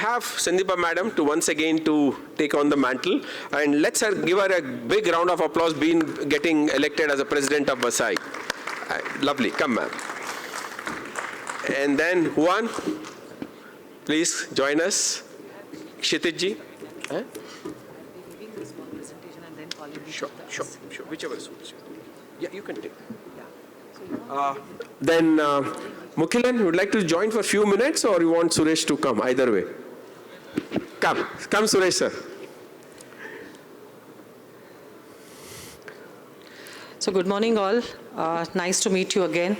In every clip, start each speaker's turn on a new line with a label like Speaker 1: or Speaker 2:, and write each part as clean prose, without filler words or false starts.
Speaker 1: have Sandeepa madam to once again to take on the mantle, and let's give her a big round of applause getting elected as a president of Vasai. Lovely, come ma'am. And then Juan, please join us. Kshitij. Sure, whichever suits you. Yeah, you can take. Then Mukhilan, would like to join for a few minutes, or you want Suresh to come? Either way. Come Suresh sir.
Speaker 2: So good morning all. Nice to meet you again.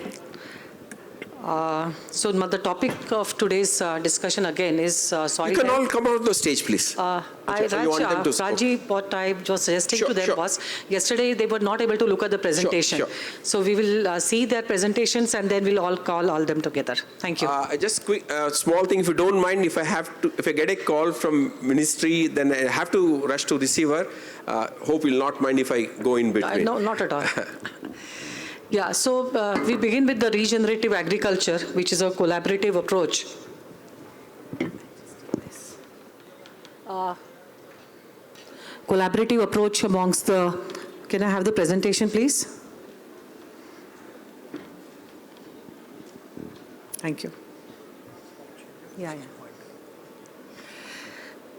Speaker 2: So the topic of today's discussion again is soil.
Speaker 1: You can all come out of the stage, please.
Speaker 2: Raji, what I was suggesting to them was, yesterday they were not able to look at the presentation. Sure. So we will see their presentations and then we'll all call all them together. Thank you.
Speaker 1: Just quick, small thing, if you don't mind, if I get a call from ministry, then I have to rush to receiver. Hope you'll not mind if I go in between.
Speaker 2: No, not at all. Yeah, so we begin with the regenerative agriculture, which is a collaborative approach. Collaborative approach amongst the, can I have the presentation please? Thank you.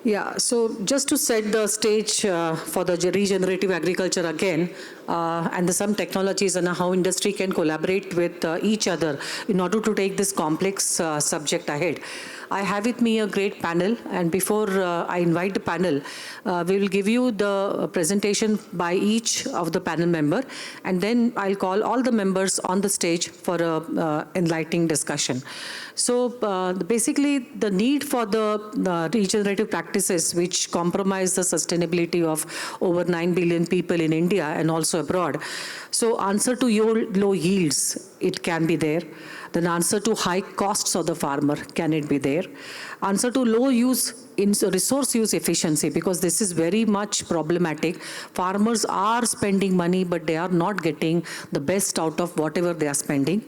Speaker 2: Yeah, so just to set the stage for the regenerative agriculture again, and some technologies and how industry can collaborate with each other in order to take this complex subject ahead. I have with me a great panel, and before I invite the panel, we will give you the presentation by each of the panel member, and then I'll call all the members on the stage for a enlightening discussion. So basically, the need for the regenerative practices which compromise the sustainability of over 9 billion people in India and also abroad. So answer to low yields, it can be there. Then answer to high costs of the farmer, can it be there? Answer to low use in resource use efficiency, because this is very much problematic. Farmers are spending money, but they are not getting the best out of whatever they are spending.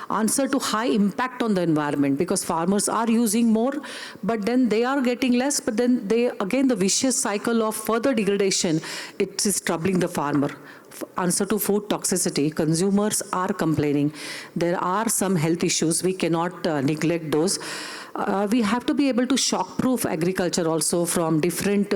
Speaker 2: Answer to high impact on the environment, because farmers are using more, but then they are getting less, but then again the vicious cycle of further degradation, it is troubling the farmer. Answer to food toxicity, consumers are complaining. There are some health issues, we cannot neglect those. We have to be able to shock-proof agriculture also from different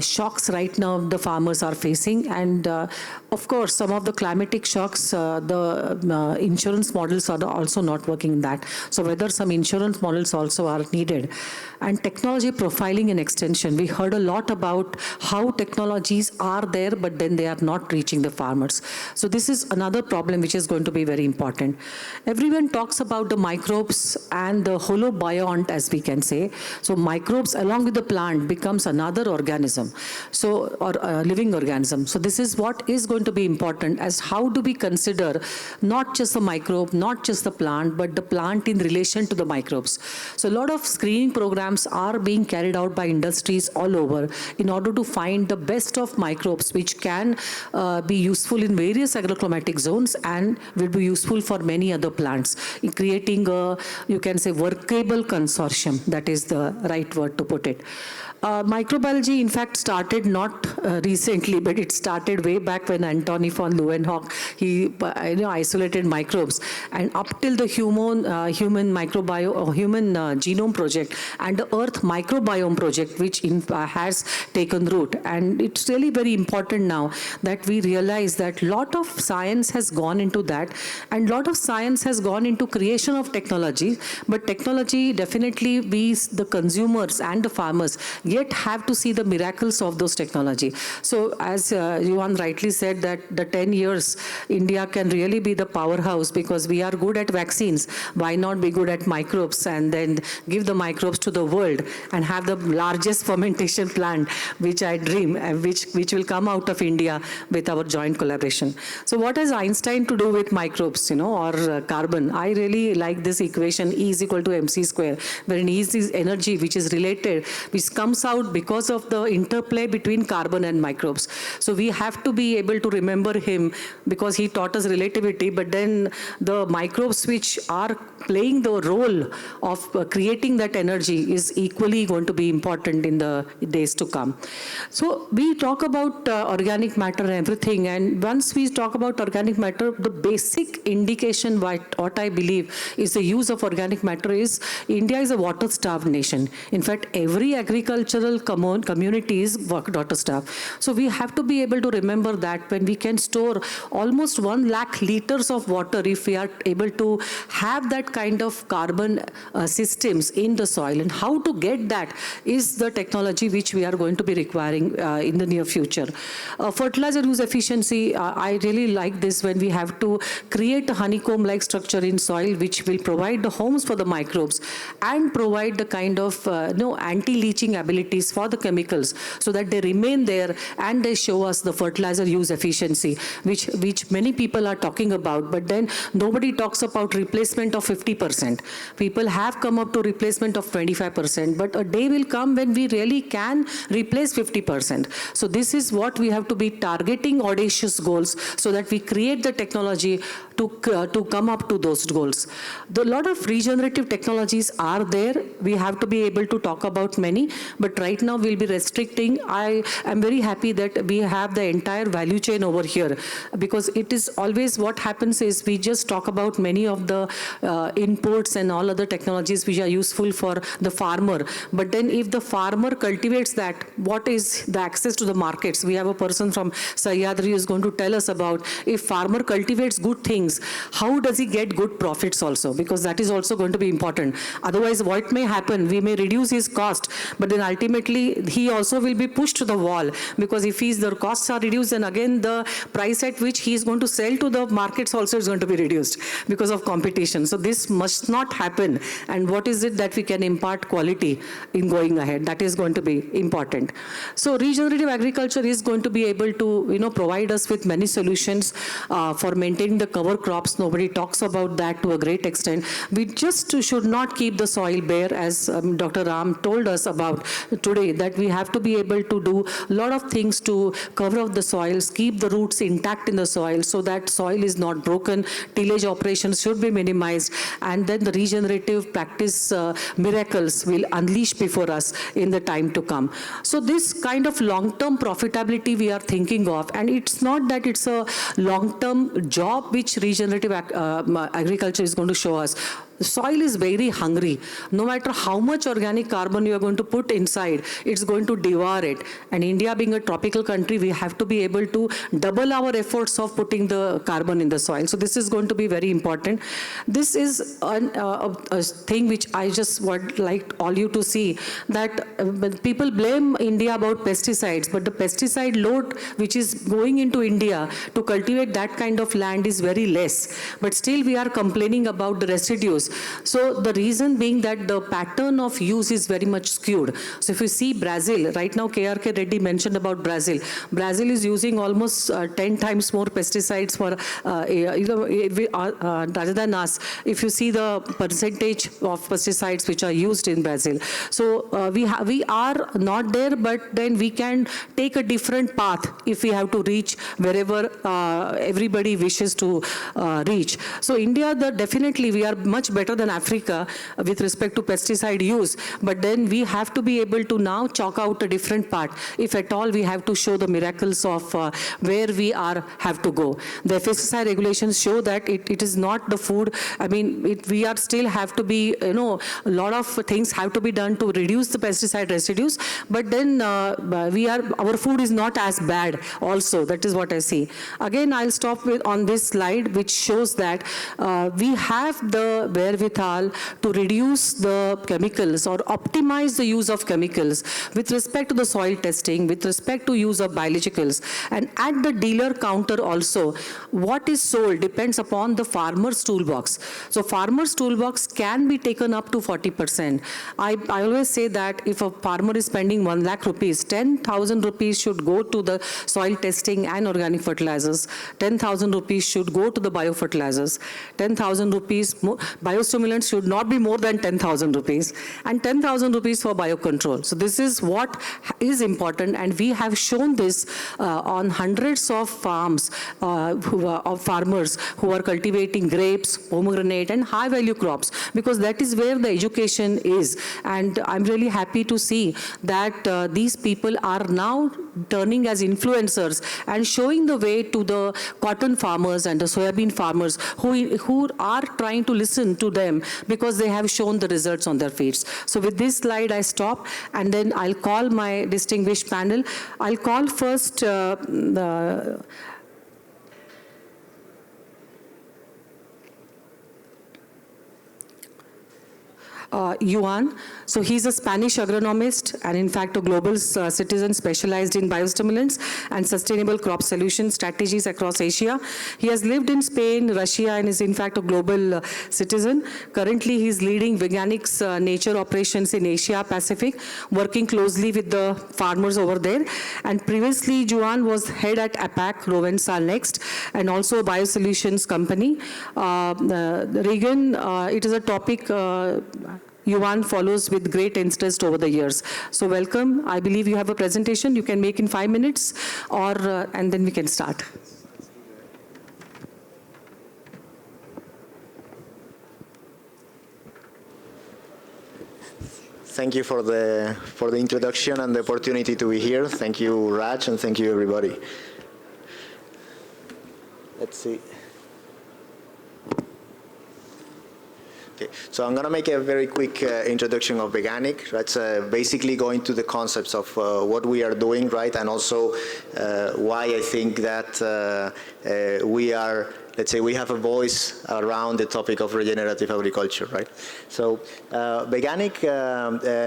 Speaker 2: shocks right now the farmers are facing. And of course, some of the climatic shocks, the insurance models are also not working in that. So whether some insurance models also are needed. And technology profiling and extension. We heard a lot about how technologies are there, but then they are not reaching the farmers. So this is another problem which is going to be very important. Everyone talks about the microbes and the holobiont, as we can say. So microbes along with the plant becomes another organism, so or a living organism. So this is what is going to be important, as how do we consider not just the microbe, not just the plant, but the plant in relation to the microbes. So a lot of screening programs are being carried out by industries all over in order to find the best of microbes which can be useful in various agroclimatic zones and will be useful for many other plants, in creating a, you can say, workable consortium. That is the right word to put it. Microbiology, in fact, started not recently, but it started way back when Antony von Leeuwenhoek, he isolated microbes, and up till the human genome project and the Earth microbiome project, which has taken root. And it's really very important now that we realize that lot of science has gone into that, and lot of science has gone into creation of technology. But technology, definitely we, the consumers and the farmers, yet have to see the miracles of those technology. So as Juan rightly said, that the 10 years India can really be the powerhouse, because we are good at vaccines. Why not be good at microbes and then give the microbes to the world and have the largest fermentation plant, which I dream, and which will come out of India with our joint collaboration. So what has Einstein to do with microbes, or carbon? I really like this equation, E is equal to mc mc square, wherein E is energy which is related, which comes out because of the interplay between carbon and microbes. So we have to be able to remember him because he taught us relativity, but then the microbes which are playing the role of creating that energy is equally going to be important in the days to come. So we talk about organic matter and everything, and once we talk about organic matter, the basic indication what I believe is the use of organic matter is India is a water-starved nation. In fact, every agricultural community is water-starved. So we have to be able to remember that when we can store almost 1 lakh liters of water, if we are able to have that kind of carbon systems in the soil, and how to get that is the technology which we are going to be requiring in the near future. Fertilizer use efficiency, I really like this when we have to create a honeycomb-like structure in soil which will provide the homes for the microbes and provide the kind of anti-leaching abilities for the chemicals so that they remain there and they show us the fertilizer use efficiency, which many people are talking about, but then nobody talks about replacement of 50%. People have come up to replacement of 25%, but a day will come when we really can replace 50%. So this is what we have to be targeting, audacious goals, so that we create the technology to come up to those goals. A lot of regenerative technologies are there. We have to be able to talk about many, but right now we'll be restricting. I am very happy that we have the entire value chain over here, because it is always what happens is we just talk about many of the inputs and all other technologies which are useful for the farmer. But then if the farmer cultivates that, what is the access to the markets? We have a person from Sahyadri who is going to tell us about if farmer cultivates good things, how does he get good profits also? Because that is also going to be important. Otherwise, what may happen, we may reduce his cost, but then ultimately he also will be pushed to the wall, because if the costs are reduced, then again the price at which he is going to sell to the markets also is going to be reduced because of competition. So this must not happen. And what is it that we can impart quality in going ahead? That is going to be important. So regenerative agriculture is going to be able to provide us with many solutions for maintaining the cover crops. Nobody talks about that to a great extent. We just should not keep the soil bare, as Dr. Ram told us about today, that we have to be able to do a lot of things to cover up the soils, keep the roots intact in the soil so that soil is not broken. Tillage operations should be minimized, and then the regenerative practice miracles will unleash before us in the time to come. So this kind of long-term profitability we are thinking of, and it's not that it's a long-term job which regenerative agriculture is going to show us. The soil is very hungry. No matter how much organic carbon you are going to put inside, it's going to devour it. And India being a tropical country, we have to be able to double our efforts of putting the carbon in the soil. So this is going to be very important. This is a thing which I just would like all you to see, that people blame India about pesticides, but the pesticide load which is going into India to cultivate that kind of land is very less. But still we are complaining about the residues. So the reason being that the pattern of use is very much skewed. So if you see Brazil, right now KRK Reddy mentioned about Brazil. Brazil is using almost 10 times more pesticides for rather than us. If you see the percentage of pesticides which are used in Brazil. So we are not there, but then we can take a different path if we have to reach wherever everybody wishes to reach. So India, definitely we are much better than Africa with respect to pesticide use, but then we have to be able to now chalk out a different path. If at all we have to show the miracles of where we have to go. The FSSAI regulations show that it is not the food. I mean, we are still have to be, a lot of things have to be done to reduce the pesticide residues, but then our food is not as bad also. That is what I see. Again, I'll stop on this slide, which shows that we have the wherewithal to reduce the chemicals or optimize the use of chemicals with respect to the soil testing, with respect to use of biologicals. And at the dealer counter also, what is sold depends upon the farmer's toolbox. So farmer's toolbox can be taken up to 40%. I always say that if a farmer is spending 1 lakh rupees, 10,000 rupees should go to the soil testing and organic fertilizers. 10,000 rupees should go to the biofertilizers. 10,000 rupees, biostimulants should not be more than 10,000 rupees and 10,000 rupees for biocontrol. So this is what is important, and we have shown this on hundreds of farms of farmers who are cultivating grapes, pomegranate and high value crops, because that is where the education is. And I'm really happy to see that these people are now turning as influencers and showing the way to the cotton farmers and the soybean farmers who are trying to listen to them because they have shown the results on their feeds. So with this slide I stop, and then I'll call my distinguished panel. I'll call first Juan. So he's a Spanish agronomist and in fact a global citizen specialized in biostimulants and sustainable crop solution strategies across Asia. He has lived in Spain, Russia, and is in fact a global citizen. Currently he's leading Veganic's nature operations in Asia Pacific, working closely with the farmers over there. And previously Juan was head at APAC, Rovensal Next, and also a biosolutions company. Regan, it is a topic Juan follows with great interest over the years. So welcome. I believe you have a presentation you can make in 5 minutes, or and then we can start.
Speaker 3: Thank you for the introduction and the opportunity to be here. Thank you, Raj, and thank you, everybody. Let's see. Okay, so I'm going to make a very quick introduction of Veganic. That's basically going to the concepts of what we are doing, right, and also why I think that we are, let's say, we have a voice around the topic of regenerative agriculture, right? So Veganic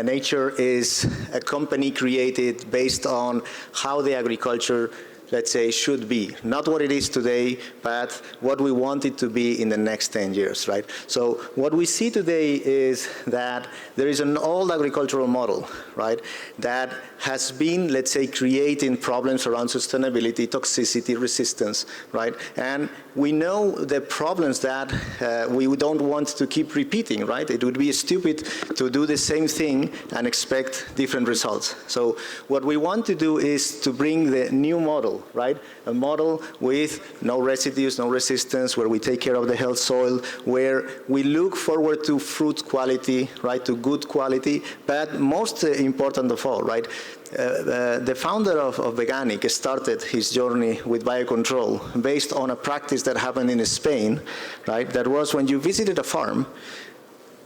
Speaker 3: Nature is a company created based on how the agriculture, let's say, should be. Not what it is today, but what we want it to be in the next 10 years, right? So what we see today is that there is an old agricultural model, right, that has been, let's say, creating problems around sustainability, toxicity, resistance, right? And we know the problems that we don't want to keep repeating, right? It would be stupid to do the same thing and expect different results. So what we want to do is to bring the new model, right? A model with no residues, no resistance, where we take care of the health soil, where we look forward to fruit quality, right, to good quality, but most important of all, right, the founder of Veganic started his journey with biocontrol based on a practice that happened in Spain, right? That was when you visited a farm,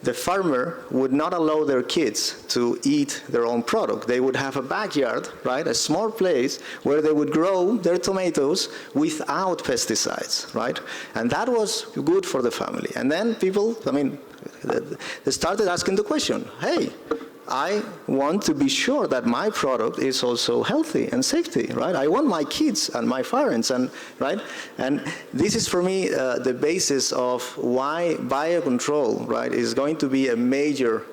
Speaker 3: the farmer would not allow their kids to eat their own product. They would have a backyard, right, a small place where they would grow their tomatoes without pesticides, right? And that was good for the family. And then people, I mean, they started asking the question, hey, I want to be sure that my product is also healthy and safety, right? I want my kids and my parents, and right? And this is for me the basis of why biocontrol, right, is going to be a major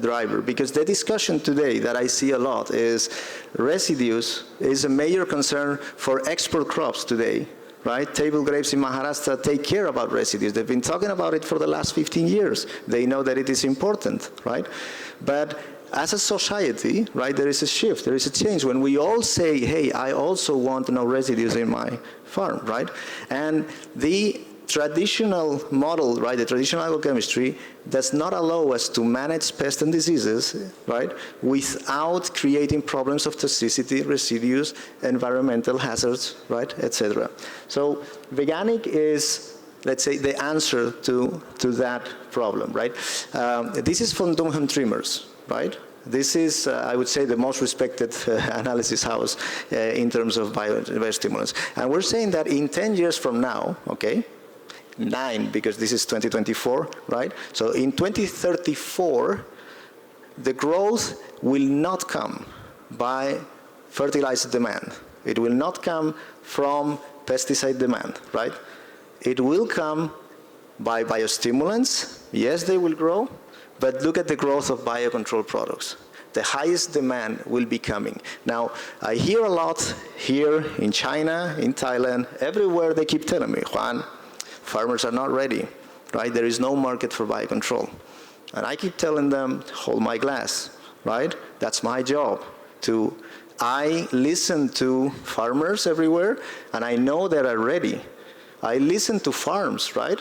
Speaker 3: driver, because the discussion today that I see a lot is residues is a major concern for export crops today. Right? Table grapes in Maharashtra take care about residues. They've been talking about it for the last 15 years. They know that it is important, right? But as a society, right, there is a shift, there is a change when we all say, hey, I also want no residues in my farm, right? And the traditional model, right, the traditional agrochemistry does not allow us to manage pests and diseases, right, without creating problems of toxicity, residues, environmental hazards, right, etc. So Veganic is, let's say, the answer to that problem, right? This is from Dunham Trimmers, right? This is, I would say, the most respected analysis house in terms of biostimulants. And we're saying that in 10 years from now, okay, 9, because this is 2024, right? So in 2034, the growth will not come by fertilizer demand. It will not come from pesticide demand, right? It will come by biostimulants. Yes, they will grow, but look at the growth of biocontrol products. The highest demand will be coming. Now, I hear a lot here in China, in Thailand, everywhere they keep telling me, Juan, farmers are not ready. right? There is no market for biocontrol. And I keep telling them, hold my glass, right? That's my job. I listen to farmers everywhere, and I know they are ready. I listen to farms, right?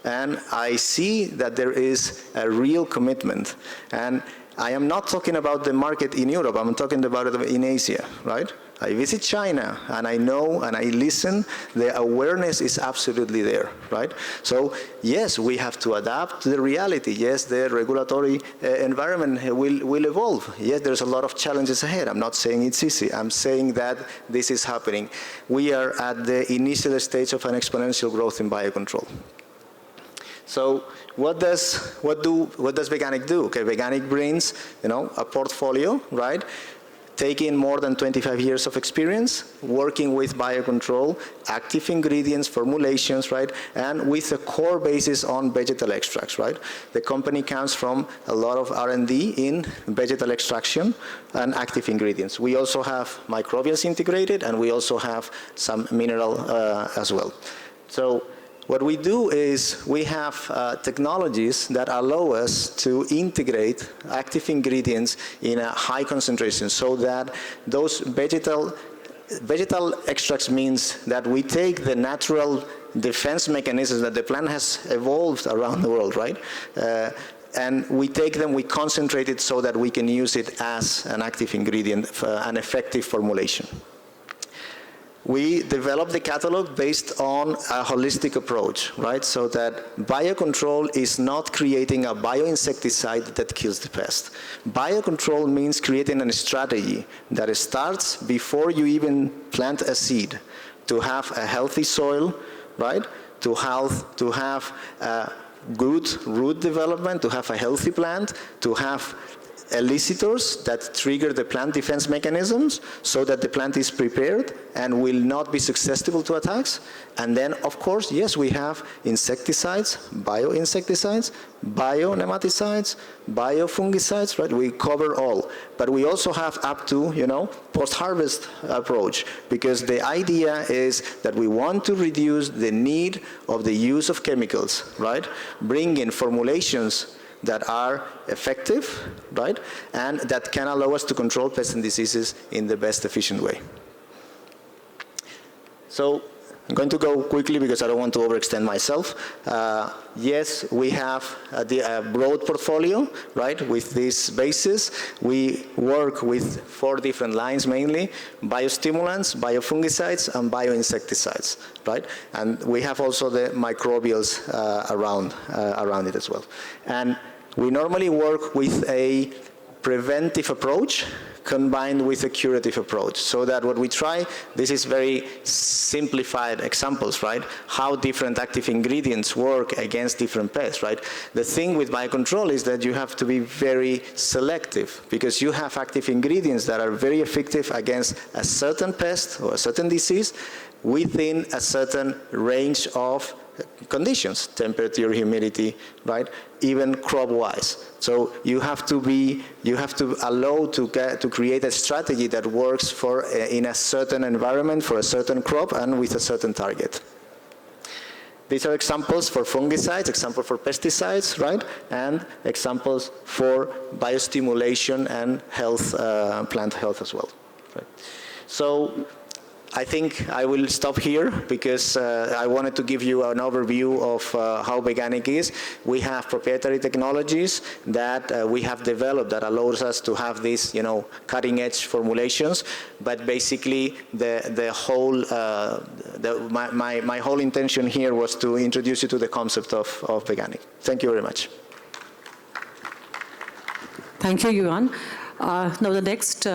Speaker 3: And I see that there is a real commitment. And I am not talking about the market in Europe, I'm talking about it in Asia, right? I visit China, and I know, and I listen, the awareness is absolutely there, right? So, yes, we have to adapt to the reality. Yes, the regulatory environment will evolve. Yes, there's a lot of challenges ahead. I'm not saying it's easy. I'm saying that this is happening. We are at the initial stage of an exponential growth in biocontrol. So what does Veganic do? Okay, Veganic brings, a portfolio, right? Taking more than 25 years of experience, working with biocontrol, active ingredients, formulations, right? And with a core basis on vegetal extracts, right? The company comes from a lot of R&D in vegetal extraction and active ingredients. We also have microbials integrated, and we also have some mineral as well. So what we do is we have technologies that allow us to integrate active ingredients in a high concentration, so that those vegetal extracts means that we take the natural defense mechanisms that the plant has evolved around the world, right? And we take them, we concentrate it so that we can use it as an active ingredient for an effective formulation. We developed the catalog based on a holistic approach, right? So that biocontrol is not creating a bioinsecticide that kills the pest. Biocontrol means creating a strategy that starts before you even plant a seed, to have a healthy soil, right? To have good root development, to have a healthy plant, to have elicitors that trigger the plant defense mechanisms so that the plant is prepared and will not be susceptible to attacks. And then, of course, yes, we have insecticides, bioinsecticides, bionematicides, biofungicides, right? We cover all. But we also have up to, post-harvest approach, because the idea is that we want to reduce the need of the use of chemicals, right? Bring in formulations that are effective, right? And that can allow us to control pests and diseases in the best efficient way. So I'm going to go quickly because I don't want to overextend myself. Yes, we have a broad portfolio, right, with this basis. We work with 4 different lines mainly: biostimulants, biofungicides, and bioinsecticides, right? And we have also the microbials around it as well. And we normally work with a preventive approach combined with a curative approach, so that what we try, this is very simplified examples, right? How different active ingredients work against different pests, right? The thing with biocontrol is that you have to be very selective, because you have active ingredients that are very effective against a certain pest or a certain disease within a certain range of conditions, temperature, humidity, right? Even crop-wise. So you have to allow to create a strategy that works in a certain environment for a certain crop and with a certain target. These are examples for fungicides, examples for pesticides, right? And examples for biostimulation and health, plant health as well. Right? So I think I will stop here because I wanted to give you an overview of how Veganic is. We have proprietary technologies that we have developed that allows us to have these, cutting-edge formulations. But basically, my whole intention here was to introduce you to the concept of Veganic. Thank you very much.
Speaker 2: Thank you, Juan. Now the next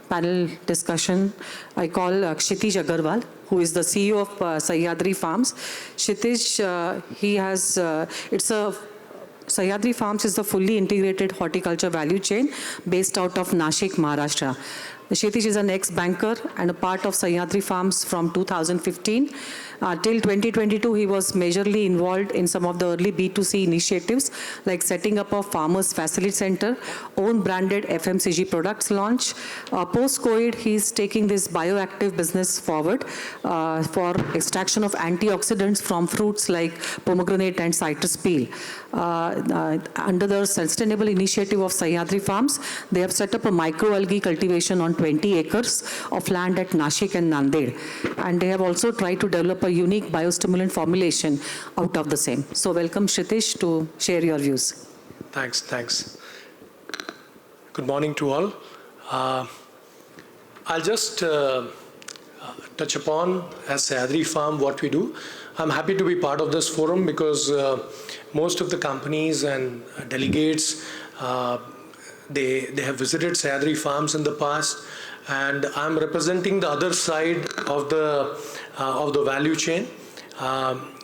Speaker 2: panel discussion, I call Kshitij Agarwal, who is the CEO of Sahyadri Farms. Kshitij, Sahyadri Farms is the fully integrated horticulture value chain based out of Nashik, Maharashtra. Kshitish is an ex-banker and a part of Sahyadri Farms from 2015. Till 2022, he was majorly involved in some of the early B2C initiatives, like setting up a Farmers Facility Center, own branded FMCG products launch. Post-COVID, he's taking this bioactive business forward for extraction of antioxidants from fruits like pomegranate and citrus peel. Under the sustainable initiative of Sahyadri Farms, they have set up a microalgae cultivation on 20 acres of land at Nashik and Nanded. And they have also tried to develop a unique biostimulant formulation out of the same. So welcome, Kshitish, to share your views.
Speaker 4: Thanks. Good morning to all. I'll just touch upon as Sahyadri Farm what we do. I'm happy to be part of this forum because most of the companies and delegates, they have visited Sahyadri Farms in the past, and I'm representing the other side of the value chain,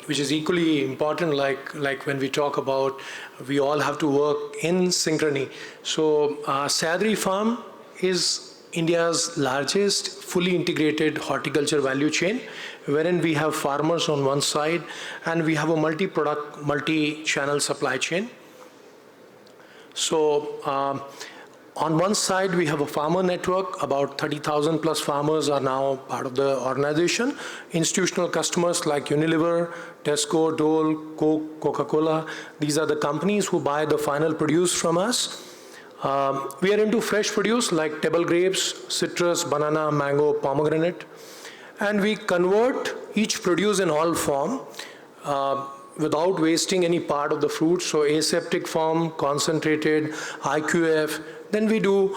Speaker 4: which is equally important. Like when we talk about, we all have to work in synchrony. So Sahyadri Farm is India's largest fully integrated horticulture value chain, wherein we have farmers on one side and we have a multi-product, multi-channel supply chain. So on one side, we have a farmer network. About 30,000 plus farmers are now part of the organization. Institutional customers like Unilever, Tesco, Dole, Coke, Coca-Cola. These are the companies who buy the final produce from us. We are into fresh produce like table grapes, citrus, banana, mango, pomegranate. And we convert each produce in all form without wasting any part of the fruit. So aseptic form, concentrated, IQF. Then we do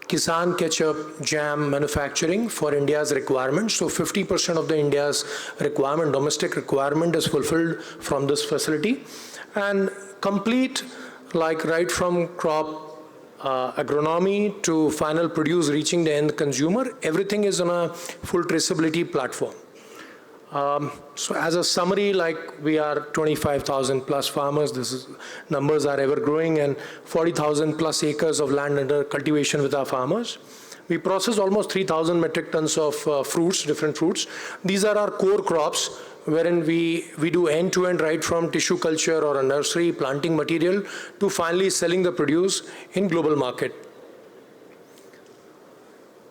Speaker 4: Kisan ketchup, jam manufacturing for India's requirements. So 50% of the India's requirement, domestic requirement, is fulfilled from this facility. And complete, like right from crop agronomy to final produce reaching the end consumer, everything is on a full traceability platform. So as a summary, like we are 25,000 plus farmers, numbers are ever growing, and 40,000 plus acres of land under cultivation with our farmers. We process almost 3,000 metric tons of fruits, different fruits. These are our core crops, wherein we do end-to-end, right from tissue culture or a nursery, planting material, to finally selling the produce in global market.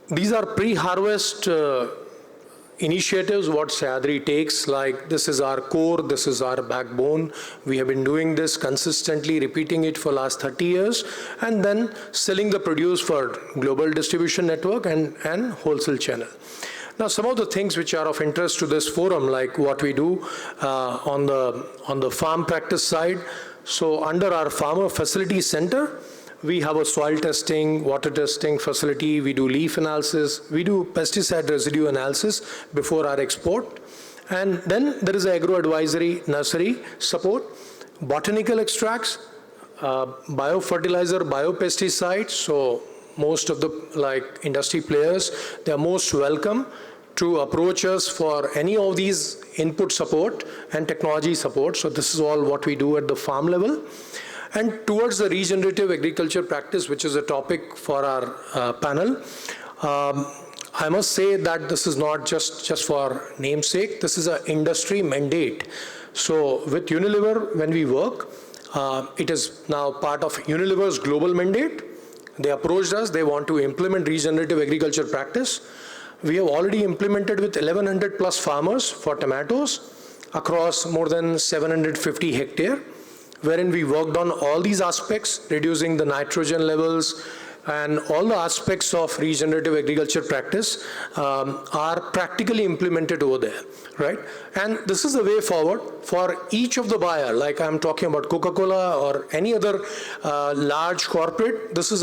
Speaker 4: These are pre-harvest initiatives what Sahyadri takes, like this is our core, this is our backbone. We have been doing this consistently, repeating it for last 30 years, and then selling the produce for global distribution network and wholesale channel. Now, some of the things which are of interest to this forum, like what we do on the farm practice side. So under our Farmer Facility Center, we have a soil testing, water testing facility, we do leaf analysis, we do pesticide residue analysis before our export. And then there is agro-advisory nursery support, botanical extracts, biofertilizer, biopesticides. So most of the industry players, they are most welcome to approach us for any of these input support and technology support. So this is all what we do at the farm level. And towards the regenerative agriculture practice, which is a topic for our panel, I must say that this is not just for namesake, this is an industry mandate. So with Unilever, when we work, it is now part of Unilever's global mandate. They approached us, they want to implement regenerative agriculture practice. We have already implemented with 1,100 plus farmers for tomatoes across more than 750 hectares. Wherein we worked on all these aspects, reducing the nitrogen levels, and all the aspects of regenerative agriculture practice are practically implemented over there, right? And this is the way forward for each of the buyer, like I'm talking about Coca-Cola or any other large corporate. This is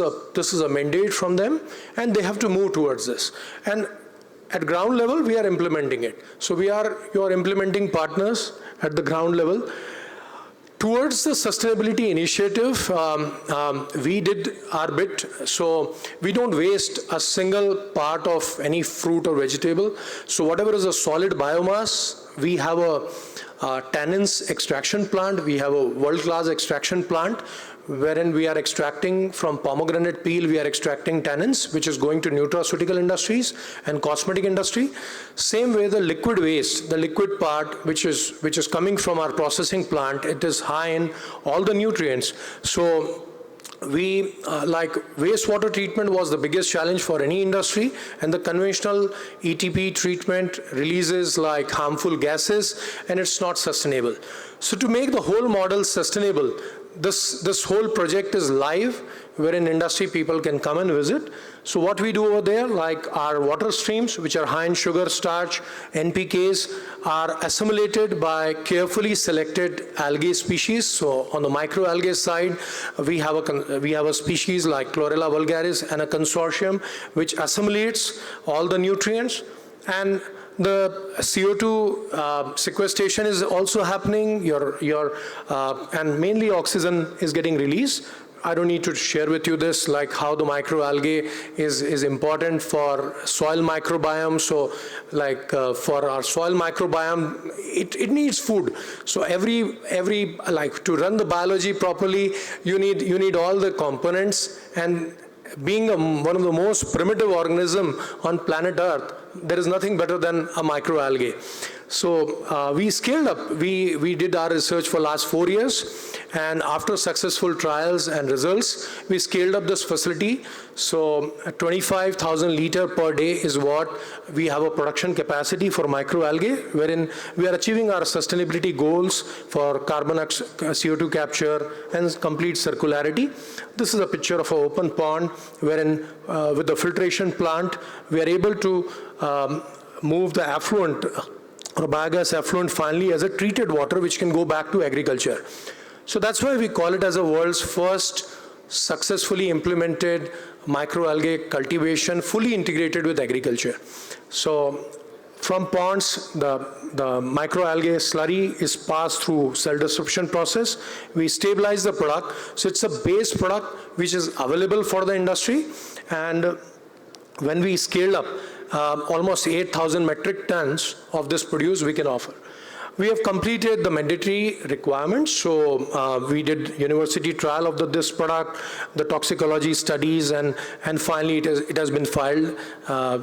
Speaker 4: a mandate from them, and they have to move towards this. And at ground level, we are implementing it. So we are your implementing partners at the ground level. Towards the sustainability initiative, we did our bit. So we don't waste a single part of any fruit or vegetable. So whatever is a solid biomass, we have a tannins extraction plant. We have a world-class extraction plant wherein we are extracting from pomegranate peel, we are extracting tannins, which is going to nutraceutical industries and cosmetic industry. Same way the liquid waste, the liquid part, which is coming from our processing plant, it is high in all the nutrients. So we, like wastewater treatment was the biggest challenge for any industry, and the conventional ETP treatment releases like harmful gases, and it's not sustainable. So to make the whole model sustainable, this whole project is live, wherein industry people can come and visit. So what we do over there, like our water streams, which are high in sugar, starch, NPKs, are assimilated by carefully selected algae species. So on the microalgae side, we have a species like Chlorella vulgaris and a consortium which assimilates all the nutrients. And the CO2 sequestration is also happening, and mainly oxygen is getting released. I don't need to share with you this, like how the microalgae is important for soil microbiome. So like for our soil microbiome, it needs food. So every like to run the biology properly, you need all the components. And being one of the most primitive organism on planet Earth, there is nothing better than a microalgae. So we scaled up. We did our research for last 4 years, and after successful trials and results, we scaled up this facility. So 25,000 liter per day is what we have a production capacity for microalgae, wherein we are achieving our sustainability goals for carbon CO2 capture and complete circularity. This is a picture of an open pond, wherein with the filtration plant, we are able to move the affluent or biogas effluent finally as a treated water which can go back to agriculture. So that's why we call it as the world's first successfully implemented microalgae cultivation fully integrated with agriculture. So from ponds, the microalgae slurry is passed through cell disruption process. We stabilize the product. So it's a base product which is available for the industry. And when we scale up, almost 8,000 metric tons of this produce we can offer. We have completed the mandatory requirements. So we did university trial of this product, the toxicology studies, and finally it has been filed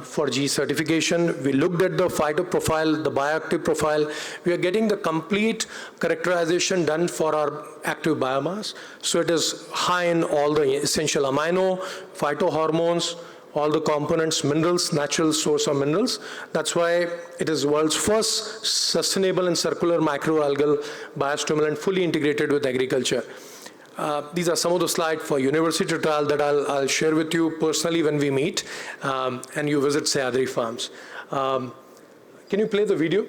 Speaker 4: for G certification. We looked at the phyto profile, the bioactive profile. We are getting the complete characterization done for our active biomass. So it is high in all the essential amino, phytohormones, all the components, minerals, natural source of minerals. That's why it is world's first sustainable and circular microalgal biostimulant fully integrated with agriculture. These are some of the slides for university trial that I'll share with you personally when we meet and you visit Sahyadri Farms. Can you play the video?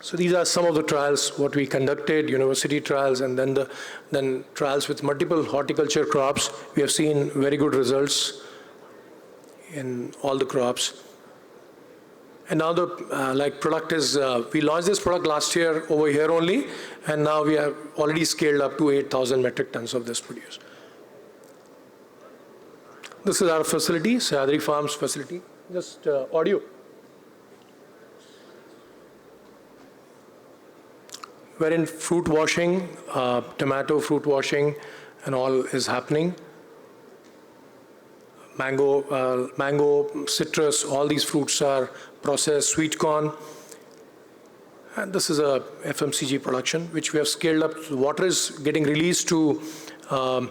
Speaker 4: So these are some of the trials what we conducted, university trials, and then trials with multiple horticulture crops. We have seen very good results in all the crops. And now the product is, we launched this product last year over here only, and now we have already scaled up to 8,000 metric tons of this produce. This is our facility, Sahyadri Farms facility. Just audio. Wherein fruit washing, tomato fruit washing and all is happening. Mango, citrus, all these fruits are processed, sweet corn. And this is a FMCG production, which we have scaled up. The water is getting released to the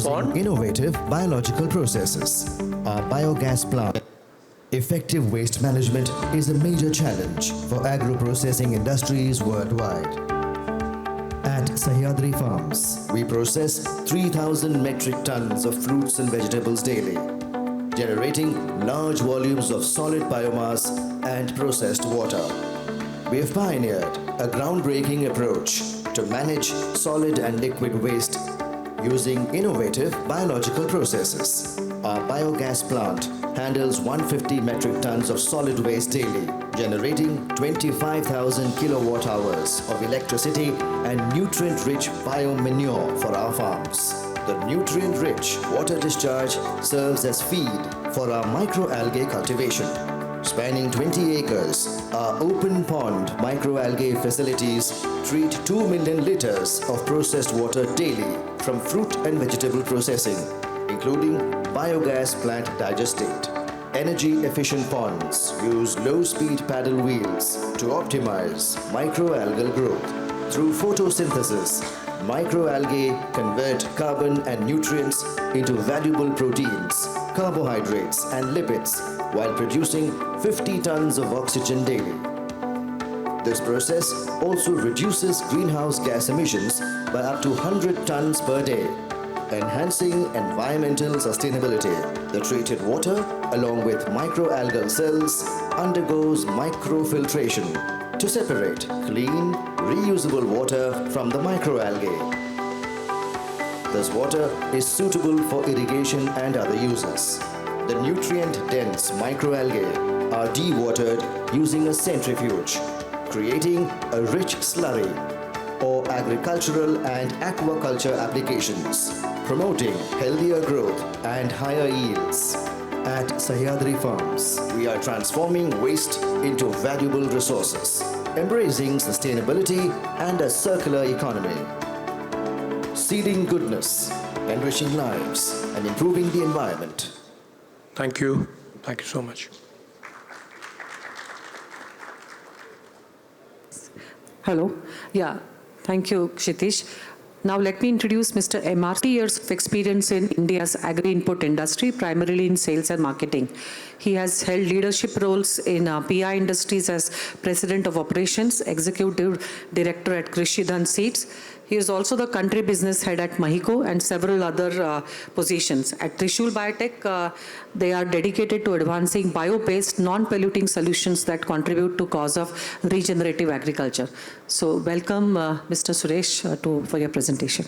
Speaker 4: pond.
Speaker 5: Innovative biological processes. Our biogas plant. Effective waste management is a major challenge for agro-processing industries worldwide. At Sahyadri Farms, we process 3,000 metric tons of fruits and vegetables daily, generating large volumes of solid biomass and processed water. We have pioneered a groundbreaking approach to manage solid and liquid waste using innovative biological processes. Our biogas plant handles 150 metric tons of solid waste daily, generating 25,000 kilowatt hours of electricity and nutrient-rich biomanure for our farms. The nutrient-rich water discharge serves as feed for our microalgae cultivation. spanning 20 acres, our open pond microalgae facilities treat 2 million liters of processed water daily from fruit and vegetable processing, including biogas plant digestate. Energy-efficient ponds use low-speed paddle wheels to optimize microalgal growth. Through photosynthesis, microalgae convert carbon and nutrients into valuable proteins, carbohydrates and lipids while producing 50 tons of oxygen daily. This process also reduces greenhouse gas emissions by up to 100 tons per day, enhancing environmental sustainability. The treated water, along with microalgal cells, undergoes microfiltration to separate clean, reusable water from the microalgae. This water is suitable for irrigation and other uses. The nutrient-dense microalgae are dewatered using a centrifuge, creating a rich slurry or agricultural and aquaculture applications, promoting healthier growth and higher yields. At Sahyadri Farms, we are transforming waste into valuable resources, embracing sustainability and a circular economy, seeding goodness, enriching lives, and improving the environment.
Speaker 4: Thank you. Thank you so much.
Speaker 2: Hello. Yeah. Thank you, Kshitish. Now let me introduce Mr. MR. 30 years of experience in India's agri-input industry, primarily in sales and marketing. He has held leadership roles in PI Industries as President of Operations, Executive Director at Krishidan Seeds. He is also the country business head at Mahiko and several other positions. At Trishul Biotech, they are dedicated to advancing bio-based, non-polluting solutions that contribute to cause of regenerative agriculture. So welcome, Mr. Suresh, for your presentation.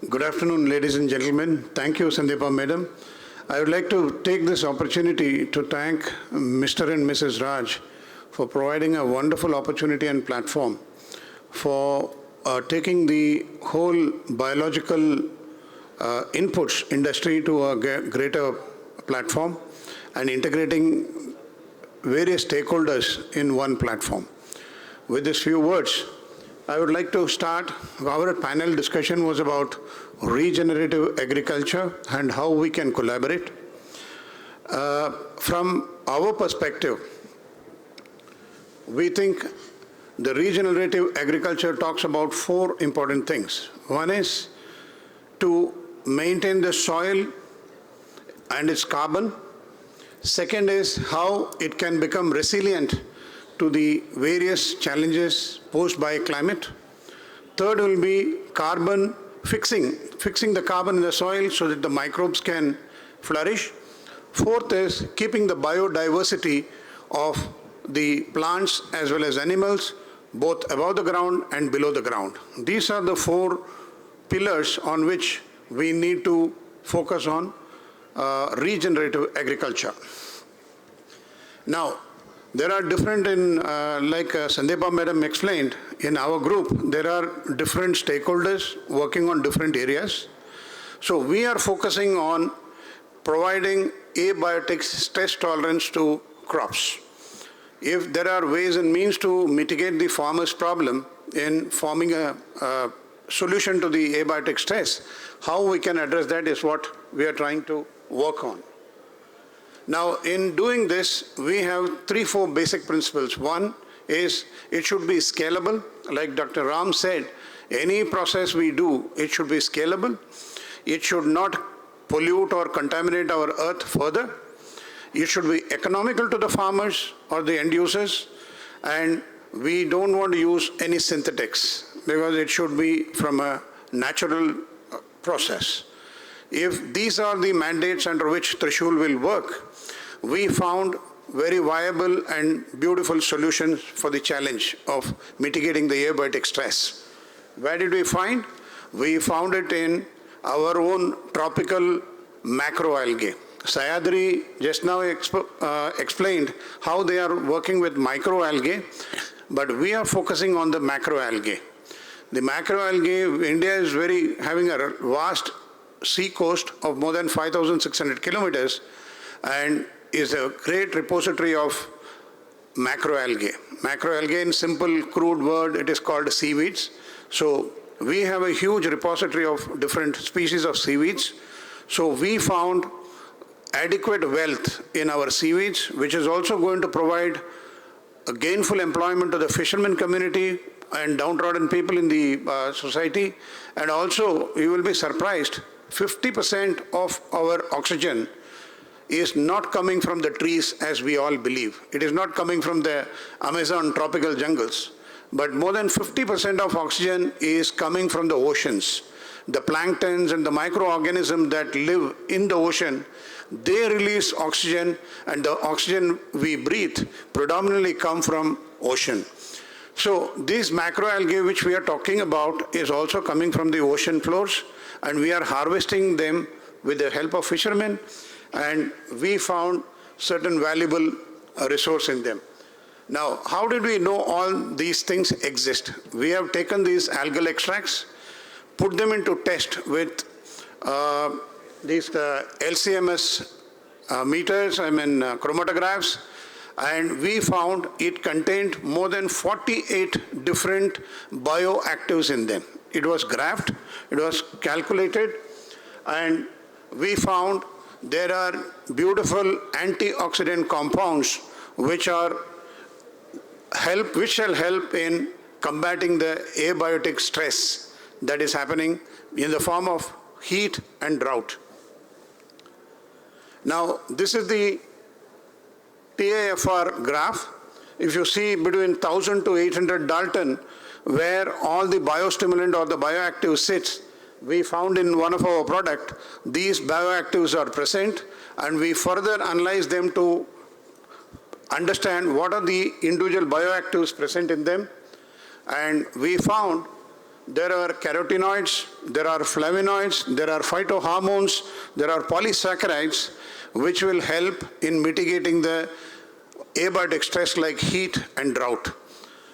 Speaker 6: Good afternoon, ladies and gentlemen. Thank you, Sandeepa Madam. I would like to take this opportunity to thank Mr. and Mrs. Raj for providing a wonderful opportunity and platform for taking the whole biological inputs industry to a greater platform and integrating various stakeholders in one platform. With these few words, I would like to start. Our panel discussion was about regenerative agriculture and how we can collaborate. From our perspective, we think the regenerative agriculture talks about 4 important things. One is to maintain the soil and its carbon. Second is how it can become resilient to the various challenges posed by climate. Third will be carbon fixing the carbon in the soil so that the microbes can flourish. Fourth is keeping the biodiversity of the plants as well as animals both above the ground and below the ground. These are the 4 pillars on which we need to focus on regenerative agriculture. Now, there are different, like Sandeepa Madam explained, in our group, there are different stakeholders working on different areas. So we are focusing on providing abiotic stress tolerance to crops. If there are ways and means to mitigate the farmer's problem in forming a solution to the abiotic stress, how we can address that is what we are trying to work on. Now, in doing this, we have 3-4 basic principles. One is it should be scalable. Like Dr. Ram said, any process we do, it should be scalable. It should not pollute or contaminate our earth further. It should be economical to the farmers or the end users, and we don't want to use any synthetics because it should be from a natural process. If these are the mandates under which Trishul will work, we found very viable and beautiful solutions for the challenge of mitigating the abiotic stress. Where did we find? We found it in our own tropical macroalgae. Sahyadri just now explained how they are working with microalgae, but we are focusing on the macroalgae. The macroalgae, India is having a vast sea coast of more than 5,600 kilometers, and is a great repository of macroalgae. Macroalgae, in simple, crude word, it is called seaweeds. So we have a huge repository of different species of seaweeds. So we found adequate wealth in our seaweeds, which is also going to provide a gainful employment to the fishermen community and downtrodden people in the society. And also, you will be surprised, 50% of our oxygen is not coming from the trees as we all believe. It is not coming from the Amazon tropical jungles, but more than 50% of oxygen is coming from the oceans. The planktons and the microorganisms that live in the ocean, they release oxygen, and the oxygen we breathe predominantly come from ocean. So these macroalgae which we are talking about is also coming from the ocean floors, and we are harvesting them with the help of fishermen, and we found certain valuable resource in them. Now, how did we know all these things exist? We have taken these algal extracts, put them into test with these LCMS meters, chromatographs, and we found it contained more than 48 different bioactives in them. It was graphed, it was calculated, and we found there are beautiful antioxidant compounds which shall help in combating the abiotic stress that is happening in the form of heat and drought. Now, this is the TAFR graph. If you see between 1000 to 800 Dalton, where all the biostimulant or the bioactive sits, we found in one of our product, these bioactives are present, and we further analyze them to understand what are the individual bioactives present in them. And we found there are carotenoids, there are flavonoids, there are phytohormones, there are polysaccharides, which will help in mitigating the abiotic stress like heat and drought.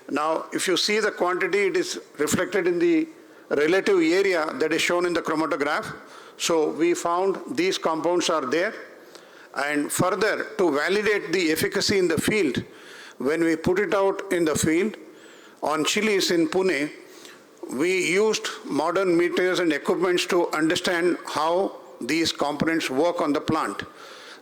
Speaker 6: Now, if you see the quantity, it is reflected in the relative area that is shown in the chromatograph. So we found these compounds are there. And further, to validate the efficacy in the field, when we put it out in the field, on chilies in Pune, we used modern meters and equipments to understand how these components work on the plant.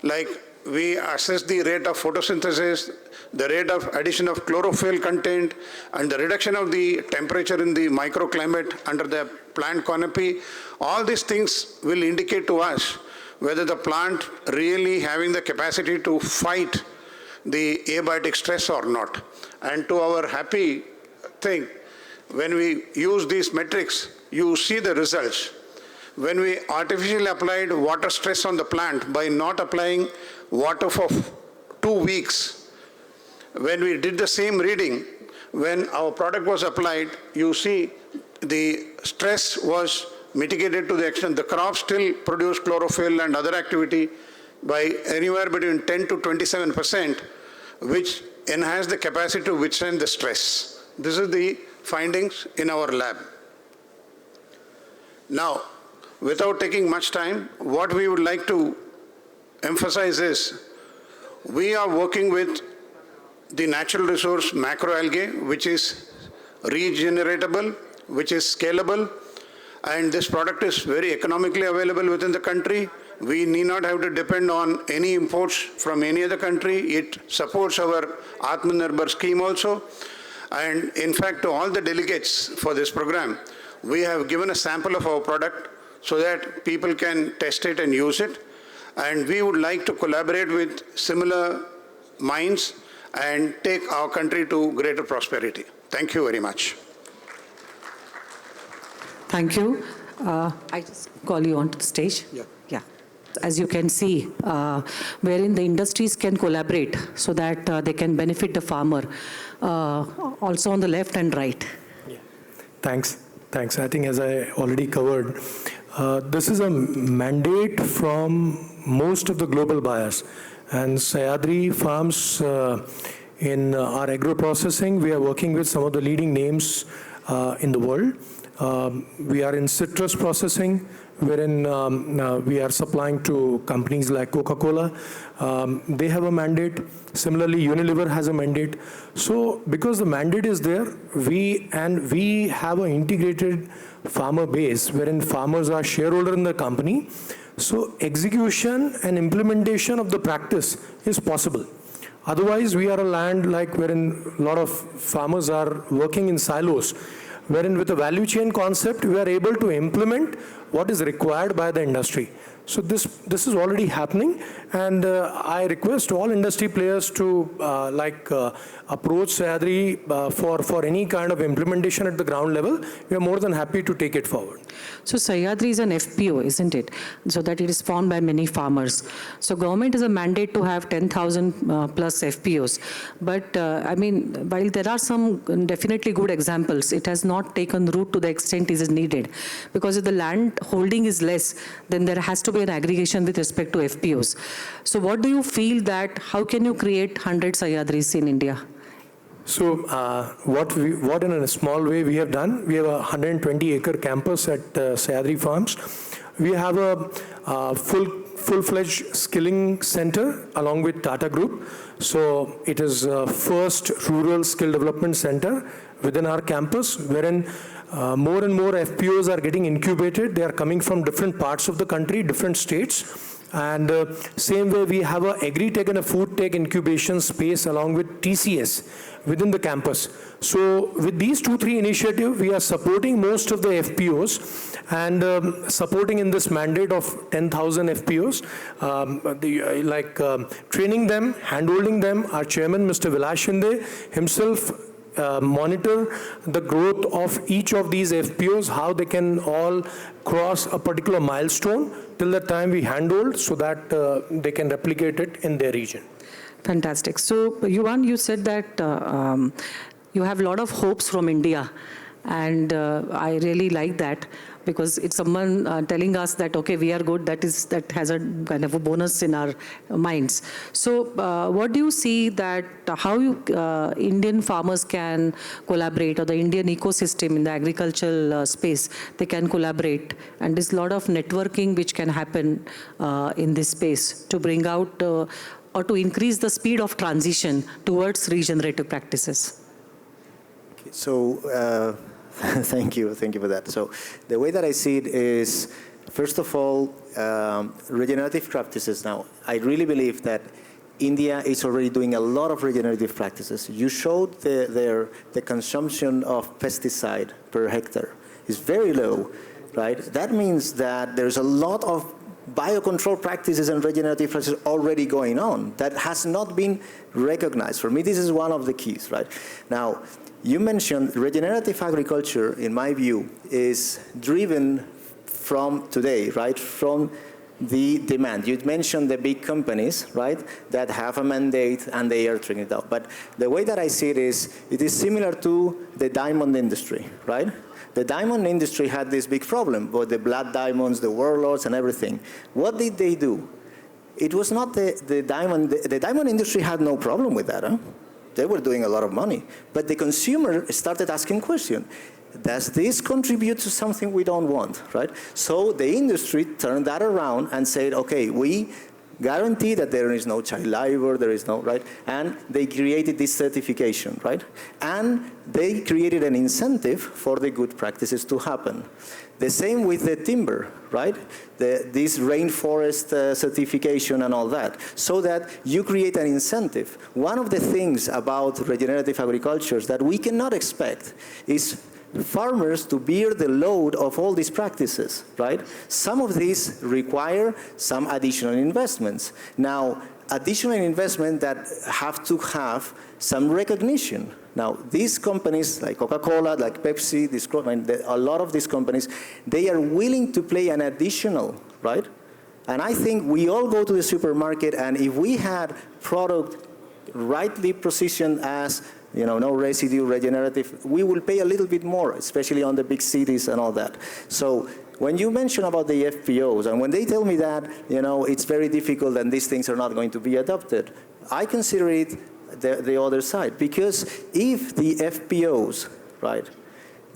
Speaker 6: Like, we assess the rate of photosynthesis, the rate of addition of chlorophyll content, and the reduction of the temperature in the microclimate under the plant canopy. All these things will indicate to us whether the plant really having the capacity to fight the abiotic stress or not. And to our happy thing, when we use these metrics, you see the results. When we artificially applied water stress on the plant by not applying water for 2 weeks, when we did the same reading, when our product was applied, you see the stress was mitigated to the extent the crops still produce chlorophyll and other activity by anywhere between 10 to 27%, which enhance the capacity to withstand the stress. This is the findings in our lab. Now, without taking much time, what we would like to emphasize is we are working with the natural resource macroalgae, which is regeneratable, which is scalable, and this product is very economically available within the country. We need not have to depend on any imports from any other country. It supports our Atmanirbhar scheme also. And in fact, to all the delegates for this program, we have given a sample of our product so that people can test it and use it. And we would like to collaborate with similar minds and take our country to greater prosperity. Thank you very much.
Speaker 2: Thank you. I just call you onto the stage.
Speaker 6: Yeah.
Speaker 2: Yeah. As you can see, wherein the industries can collaborate so that they can benefit the farmer, also on the left and right.
Speaker 4: Yeah. Thanks. I think as I already covered, this is a mandate from most of the global buyers. And Sahyadri Farms, in our agro processing, we are working with some of the leading names in the world. We are in citrus processing, wherein we are supplying to companies like Coca-Cola. They have a mandate. Similarly, Unilever has a mandate. So because the mandate is there, we have an integrated farmer base, wherein farmers are shareholder in the company. So execution and implementation of the practice is possible. Otherwise, we are a land like wherein a lot of farmers are working in silos, wherein with the value chain concept, we are able to implement what is required by the industry. So this is already happening, and I request all industry players to approach Sahyadri for any kind of implementation at the ground level. We are more than happy to take it forward.
Speaker 2: So Sahyadri is an FPO, isn't it? So that it is formed by many farmers. So government has a mandate to have 10,000 plus FPOs. But I mean, while there are some definitely good examples, it has not taken root to the extent is needed. Because if the land holding is less, then there has to be an aggregation with respect to FPOs. So what do you feel that, how can you create 100 Sahyadris in India?
Speaker 4: So what in a small way we have done, we have a 120-acre campus at Sahyadri Farms. We have a full-fledged skilling center along with Tata Group. So it is first rural skill development center within our campus, wherein more and more FPOs are getting incubated. They are coming from different parts of the country, different states. And same way, we have a agri-tech and a food tech incubation space along with TCS within the campus. So with these 2-3 initiatives, we are supporting most of the FPOs and supporting in this mandate of 10,000 FPOs, training them, handholding them. Our chairman, Mr. Vilas Shinde, himself monitor the growth of each of these FPOs, how they can all cross a particular milestone till the time we handhold so that they can replicate it in their region.
Speaker 2: Fantastic. So, Juan, you said that you have a lot of hopes from India, and I really like that, because it's someone telling us that, okay, we are good, that has a kind of a bonus in our minds. So what do you see that how Indian farmers can collaborate, or the Indian ecosystem in the agricultural space, they can collaborate, and there's a lot of networking which can happen in this space to bring out or to increase the speed of transition towards regenerative practices?
Speaker 3: Okay, so thank you for that. So the way that I see it is, first of all, regenerative practices. Now, I really believe that India is already doing a lot of regenerative practices. You showed the consumption of pesticide per hectare is very low, right? That means that there's a lot of biocontrol practices and regenerative practices already going on that has not been recognized. For me, this is one of the keys, right? Now, you mentioned regenerative agriculture, in my view, is driven from today, right, from the demand. You mentioned the big companies, right, that have a mandate and they are turning it out. But the way that I see it is similar to the diamond industry, right? The diamond industry had this big problem with the blood diamonds, the warlords and everything. What did they do? It was not the diamond industry had no problem with that, huh? They were doing a lot of money. But the consumer started asking questions. Does this contribute to something we don't want, right? So the industry turned that around and said, okay, we guarantee that there is no child labor, there is no, right? And they created this certification, right? And they created an incentive for the good practices to happen. The same with the timber, right? This rainforest certification and all that, so that you create an incentive. One of the things about regenerative agriculture that we cannot expect is farmers to bear the load of all these practices, right? Some of these require some additional investments. Now, additional investment that have to have some recognition. Now, these companies like Coca-Cola, like Pepsi, a lot of these companies, they are willing to play an additional, right? And I think we all go to the supermarket, and if we had product rightly positioned as, you know, no residue, regenerative, we will pay a little bit more, especially on the big cities and all that. So when you mention about the FPOs, and when they tell me that, you know, it's very difficult and these things are not going to be adopted, I consider it the other side. Because if the FPOs, right,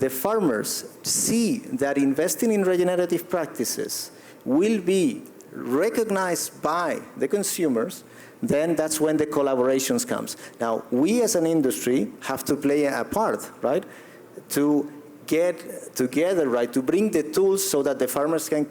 Speaker 3: the farmers see that investing in regenerative practices will be recognized by the consumers, then that's when the collaborations comes. Now, we as an industry have to play a part, right, to get together, right, to bring the tools so that the farmers can,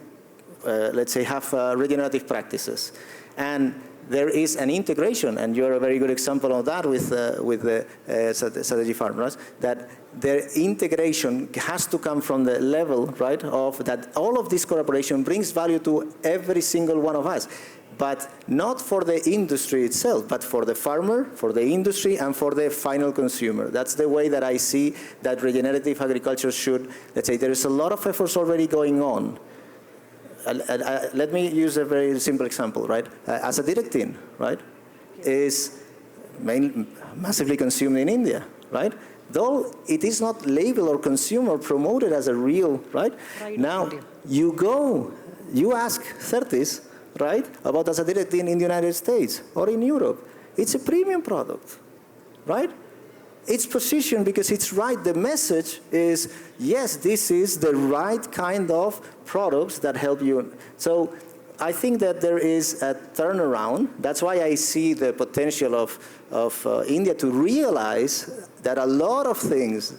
Speaker 3: let's say, have regenerative practices. And there is an integration, and you're a very good example of that with the strategy farmers, that their integration has to come from the level, right, of that all of this collaboration brings value to every single one of us. But not for the industry itself, but for the farmer, for the industry, and for the final consumer. That's the way that I see that regenerative agriculture should, let's say, there is a lot of efforts already going on. Let me use a very simple example, right? Azadirachtin, right, is massively consumed in India, right? Though it is not labeled or consumed or promoted as a real, right? Now, you ask Certis, right, about azadirachtin in the United States or in Europe. It's a premium product, right? It's positioned because it's right. The message is, yes, this is the right kind of products that help you. So I think that there is a turnaround. That's why I see the potential of India to realize that a lot of things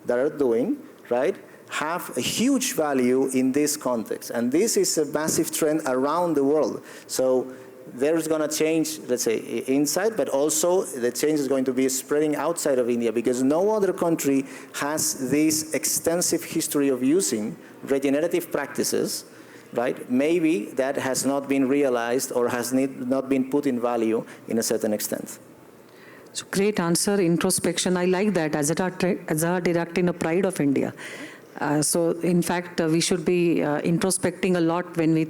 Speaker 3: that are doing, right, have a huge value in this context. And this is a massive trend around the world. So there's going to change, let's say, inside, but also the change is going to be spreading outside of India because no other country has this extensive history of using regenerative practices, right? Maybe that has not been realized or has not been put in value in a certain extent.
Speaker 2: So great answer, introspection. I like that, as a direct in a pride of India. So, in fact, we should be introspecting a lot when we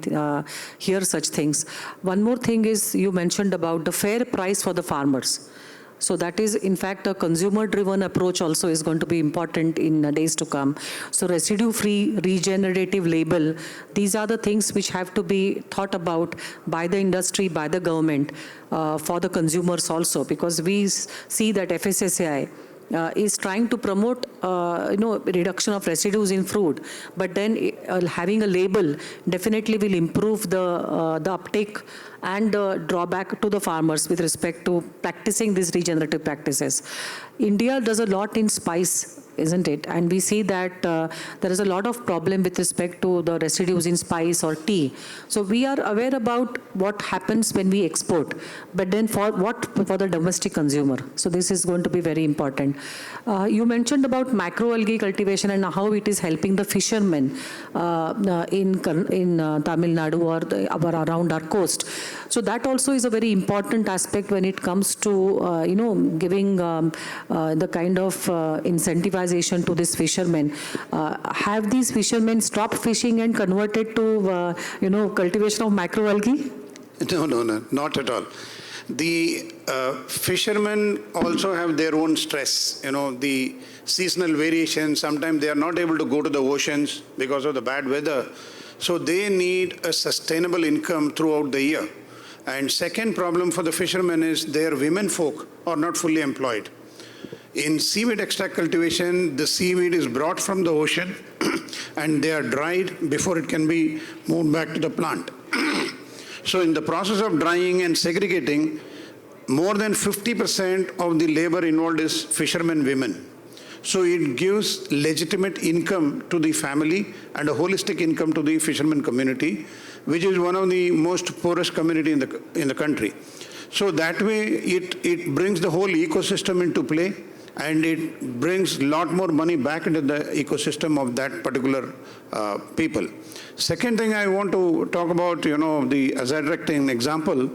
Speaker 2: hear such things. One more thing is you mentioned about the fair price for the farmers. So that is, in fact, a consumer-driven approach also is going to be important in days to come. So residue-free, regenerative label, these are the things which have to be thought about by the industry, by the government, for the consumers also, because we see that FSSAI is trying to promote, reduction of residues in food, but then having a label definitely will improve the uptake and drawback to the farmers with respect to practicing these regenerative practices. India does a lot in spice, isn't it? And we see that there is a lot of problem with respect to the residues in spice or tea. So we are aware about what happens when we export, but then for the domestic consumer. So this is going to be very important. You mentioned about macroalgae cultivation and how it is helping the fishermen in Tamil Nadu or around our coast. So that also is a very important aspect when it comes to, giving the kind of incentivization to these fishermen. Have these fishermen stopped fishing and converted to, cultivation of macroalgae?
Speaker 6: No, not at all. The fishermen also have their own stress, the seasonal variation. Sometimes they are not able to go to the oceans because of the bad weather. So they need a sustainable income throughout the year. And second problem for the fishermen is their women folk are not fully employed. In seaweed extract cultivation, the seaweed is brought from the ocean and they are dried before it can be moved back to the plant. So in the process of drying and segregating, more than 50% of the labor involved is fishermen women. So it gives legitimate income to the family and a holistic income to the fishermen community, which is one of the most poorest community in the country. So that way it brings the whole ecosystem into play, and it brings a lot more money back into the ecosystem of that particular people. Second thing I want to talk about, the azadirachtin example.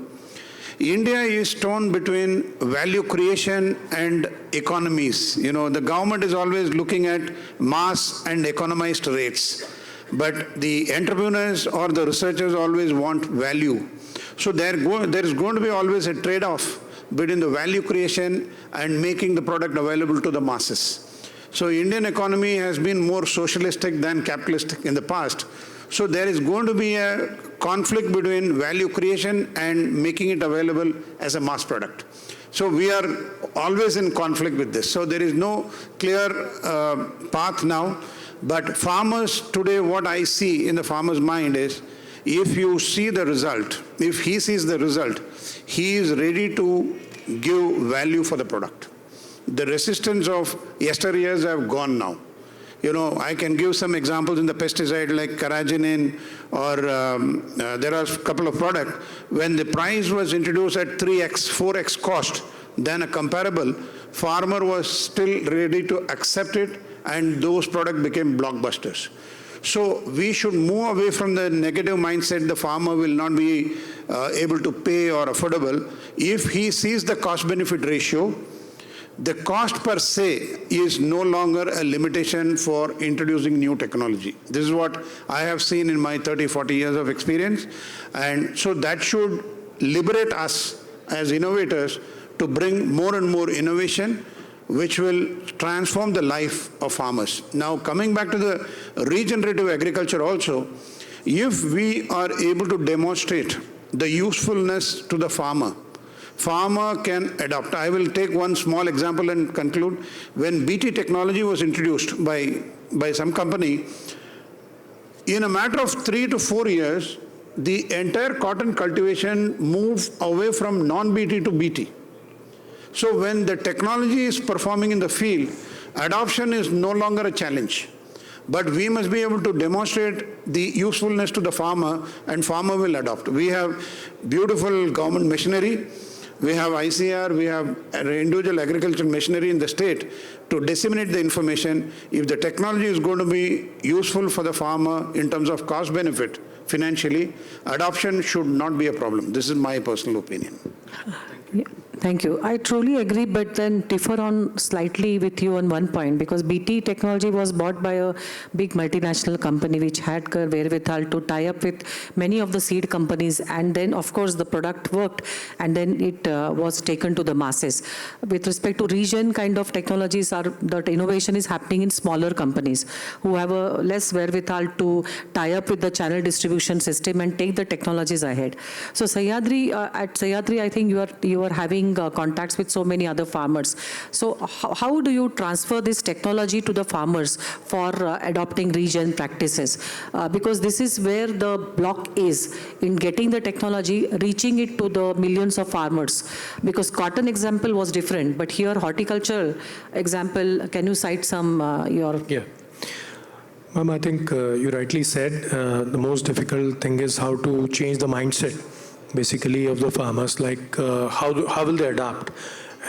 Speaker 6: India is torn between value creation and economies. The government is always looking at mass and economized rates, but the entrepreneurs or the researchers always want value. So there is going to be always a trade-off between the value creation and making the product available to the masses. So Indian economy has been more socialistic than capitalistic in the past. So there is going to be a conflict between value creation and making it available as a mass product. So we are always in conflict with this. So there is no clear path now. But farmers today, what I see in the farmer's mind is, if you see the result, if he sees the result, he is ready to give value for the product. The resistance of yesteryears have gone now. You know, I can give some examples in the pesticide like carrageenan, or there are a couple of products. When the price was introduced at 3x, 4x cost than a comparable, farmer was still ready to accept it, and those products became blockbusters. So we should move away from the negative mindset the farmer will not be able to pay or affordable. If he sees the cost-benefit ratio, the cost per se is no longer a limitation for introducing new technology. This is what I have seen in my 30, 40 years of experience. And so that should liberate us as innovators to bring more and more innovation, which will transform the life of farmers. Now, coming back to the regenerative agriculture also, if we are able to demonstrate the usefulness to the farmer can adopt. I will take one small example and conclude. When BT technology was introduced by some company, in a matter of 3 to 4 years, the entire cotton cultivation moved away from non-BT to BT. So when the technology is performing in the field, adoption is no longer a challenge. But we must be able to demonstrate the usefulness to the farmer, and farmer will adopt. We have beautiful government machinery. We have ICR, we have individual agricultural machinery in the state to disseminate the information. If the technology is going to be useful for the farmer in terms of cost benefit financially, adoption should not be a problem. This is my personal opinion.
Speaker 2: Thank you. I truly agree, but then differ on slightly with you on one point, because BT technology was bought by a big multinational company which had wherewithal to tie up with many of the seed companies, and then of course the product worked, and then it was taken to the masses. With respect to regen kind of technologies, that innovation is happening in smaller companies who have a less wherewithal to tie up with the channel distribution system and take the technologies ahead. So Sahyadri, at Sahyadri, I think you are having contacts with so many other farmers. So how do you transfer this technology to the farmers for adopting regen practices? Because this is where the block is in getting the technology, reaching it to the millions of farmers. Because cotton example was different, but here horticulture example, can you cite some your...
Speaker 4: Yeah. Ma'am, I think you rightly said the most difficult thing is how to change the mindset basically of the farmers, like how will they adapt?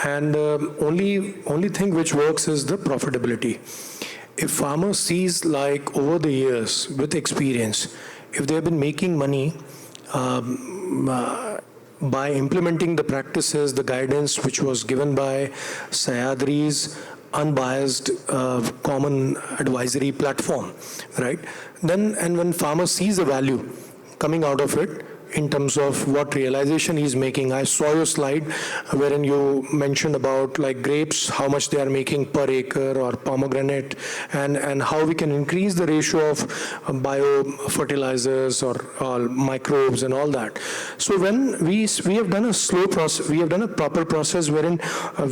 Speaker 4: And only thing which works is the profitability. If farmer sees, like over the years with experience, if they have been making money by implementing the practices, the guidance which was given by Sahyadri's unbiased common advisory platform, right? Then, and when farmer sees the value coming out of it, in terms of what realization he's making. I saw your slide wherein you mentioned about like grapes, how much they are making per acre, or pomegranate, and how we can increase the ratio of biofertilizers or microbes and all that. So when we have done a slow process, we have done a proper process wherein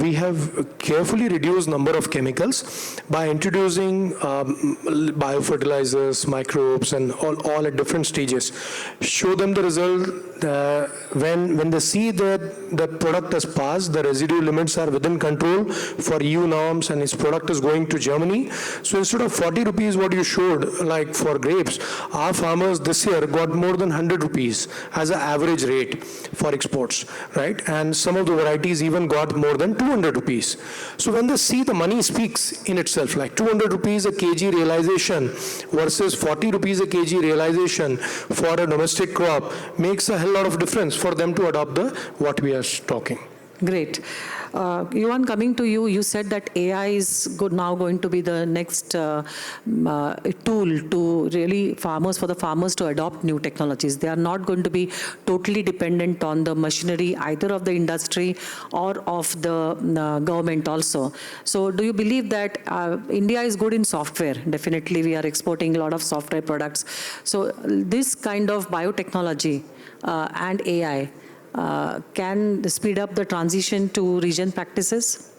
Speaker 4: we have carefully reduced number of chemicals by introducing biofertilizers, microbes, and all at different stages. Show them the result. When they see that the product has passed, the residue limits are within control for EU norms, and its product is going to Germany. So instead of 40 rupees what you showed, like for grapes, our farmers this year got more than 100 rupees as an average rate for exports, right? And some of the varieties even got more than 200 rupees. So when they see the money speaks in itself, like 200 rupees a kg realization versus 40 rupees a kg realization for a domestic crop, makes a hell lot of difference for them to adopt what we are talking.
Speaker 2: Great. Juan, coming to you, you said that AI is now going to be the next tool to really for the farmers to adopt new technologies. They are not going to be totally dependent on the machinery either of the industry or of the government also. So do you believe that India is good in software? Definitely we are exporting a lot of software products. So this kind of biotechnology and AI, can speed up the transition to regen practices?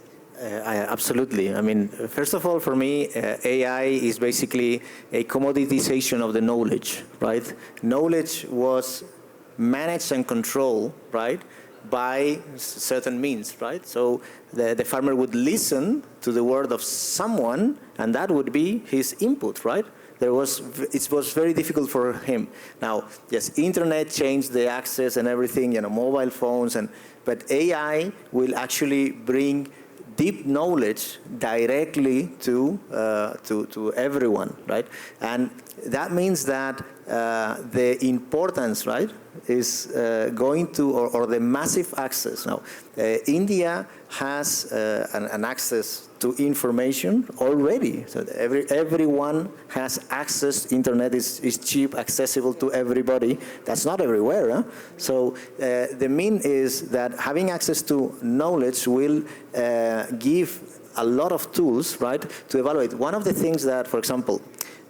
Speaker 3: Absolutely. I mean, first of all, for me, AI is basically a commoditization of the knowledge, right? Knowledge was managed and controlled, right, by certain means, right? So the farmer would listen to the word of someone, and that would be his input, right? It was very difficult for him. Now, yes, internet changed the access and everything, mobile phones, but AI will actually bring deep knowledge directly to everyone, right? And that means that the importance, right, is going to, or the massive access. Now, India has an access to information already. So everyone has access. Internet is cheap, accessible to everybody. That's not everywhere. Huh? So the mean is that having access to knowledge will give a lot of tools, right, to evaluate. One of the things that, for example,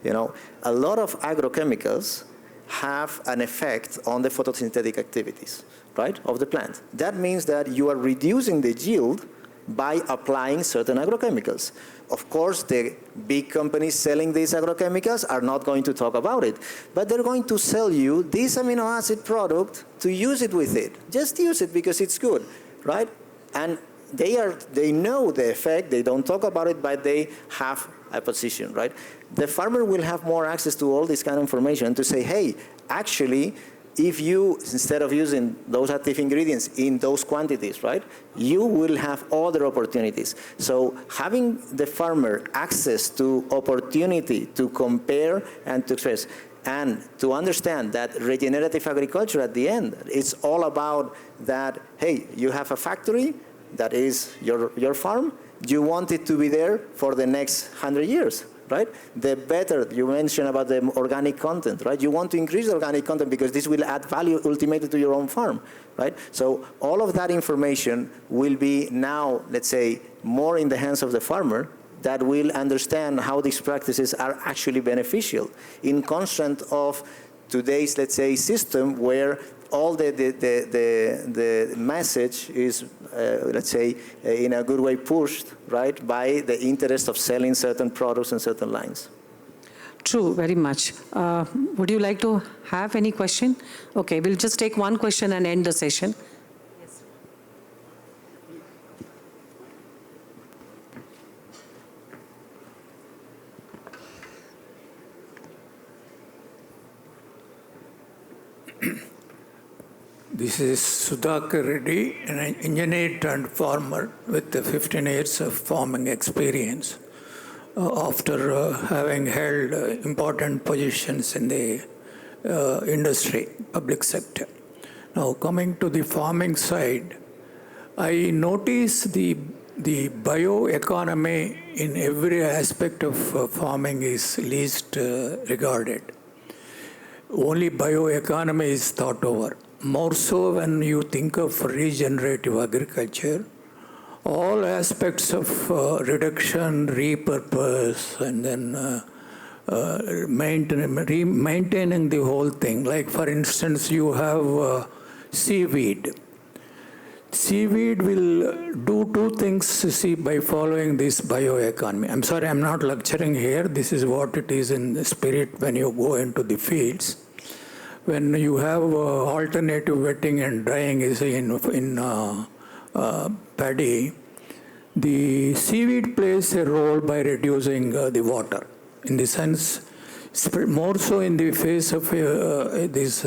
Speaker 3: a lot of agrochemicals have an effect on the photosynthetic activities, right, of the plant. That means that you are reducing the yield by applying certain agrochemicals. Of course, the big companies selling these agrochemicals are not going to talk about it, but they're going to sell you this amino acid product to use it with it. Just use it because it's good, right? And they know the effect, they don't talk about it, but they have a position, right? The farmer will have more access to all this kind of information to say, hey, actually, if you, instead of using those active ingredients in those quantities, right, you will have other opportunities. So having the farmer access to opportunity to compare and to express, and to understand that regenerative agriculture at the end, it's all about that, hey, you have a factory that is your farm, you want it to be there for the next 100 years. Right? The better, you mentioned about the organic content, right? You want to increase the organic content because this will add value ultimately to your own farm, right? So all of that information will be now, let's say, more in the hands of the farmer that will understand how these practices are actually beneficial in contrast of today's, let's say, system where all the message is, let's say, in a good way pushed, right, by the interest of selling certain products and certain lines.
Speaker 2: True, very much. Would you like to have any question? Okay, we'll just take one question and end the session.
Speaker 7: This is Sudhakar Reddy, an engineer turned farmer with 15 years of farming experience after having held important positions in the industry, public sector. Now, coming to the farming side, I notice the bioeconomy in every aspect of farming is least regarded. Only bioeconomy is thought over. More so when you think of regenerative agriculture, all aspects of reduction, repurpose, and then maintaining the whole thing. Like, for instance, you have seaweed. Seaweed will do two things, see, by following this bioeconomy. I'm sorry, I'm not lecturing here. This is what it is in the spirit when you go into the fields. When you have alternative wetting and drying is in paddy, the seaweed plays a role by reducing the water. In the sense, more so in the face of this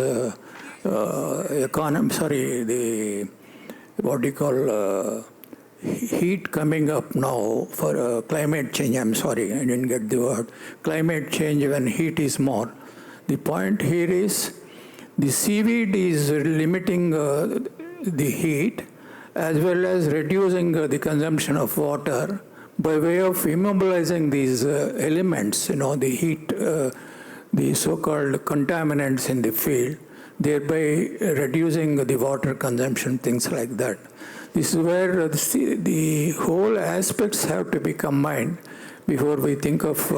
Speaker 7: heat coming up now for climate change. I'm sorry, I didn't get the word. Climate change when heat is more. The point here is, the seaweed is limiting the heat as well as reducing the consumption of water by way of immobilizing these elements, the heat, the so-called contaminants in the field, thereby reducing the water consumption, things like that. This is where the whole aspects have to be combined before we think of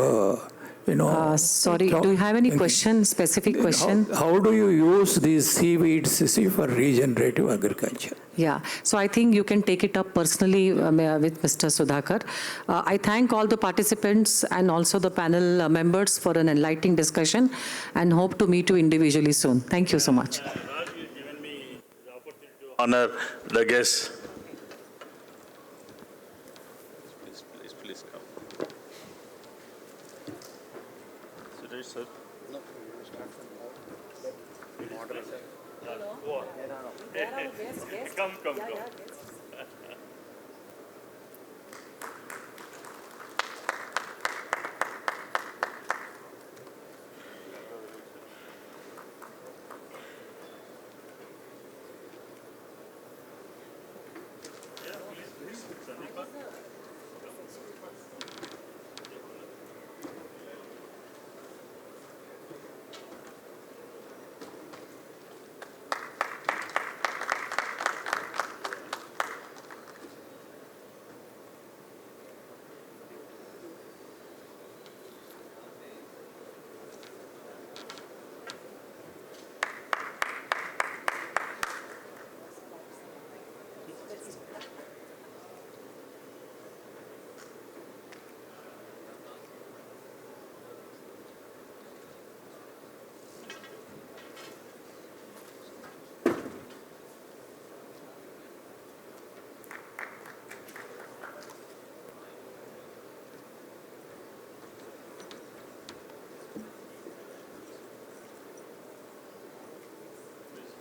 Speaker 2: Sorry, do you have any question, specific question?
Speaker 7: How do you use these seaweeds for regenerative agriculture?
Speaker 2: Yeah, so I think you can take it up personally with Mr. Sudhakar. I thank all the participants and also the panel members for an enlightening discussion and hope to meet you individually soon. Thank you so much.
Speaker 8: Raj, you've given me the opportunity to honor the guests. Please come. Suresh, sir. No, start from moderate. Go on. Come. Sandeepa.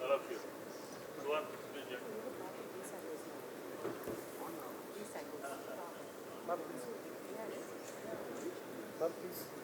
Speaker 8: All of you. Juan, please join.
Speaker 3: Please.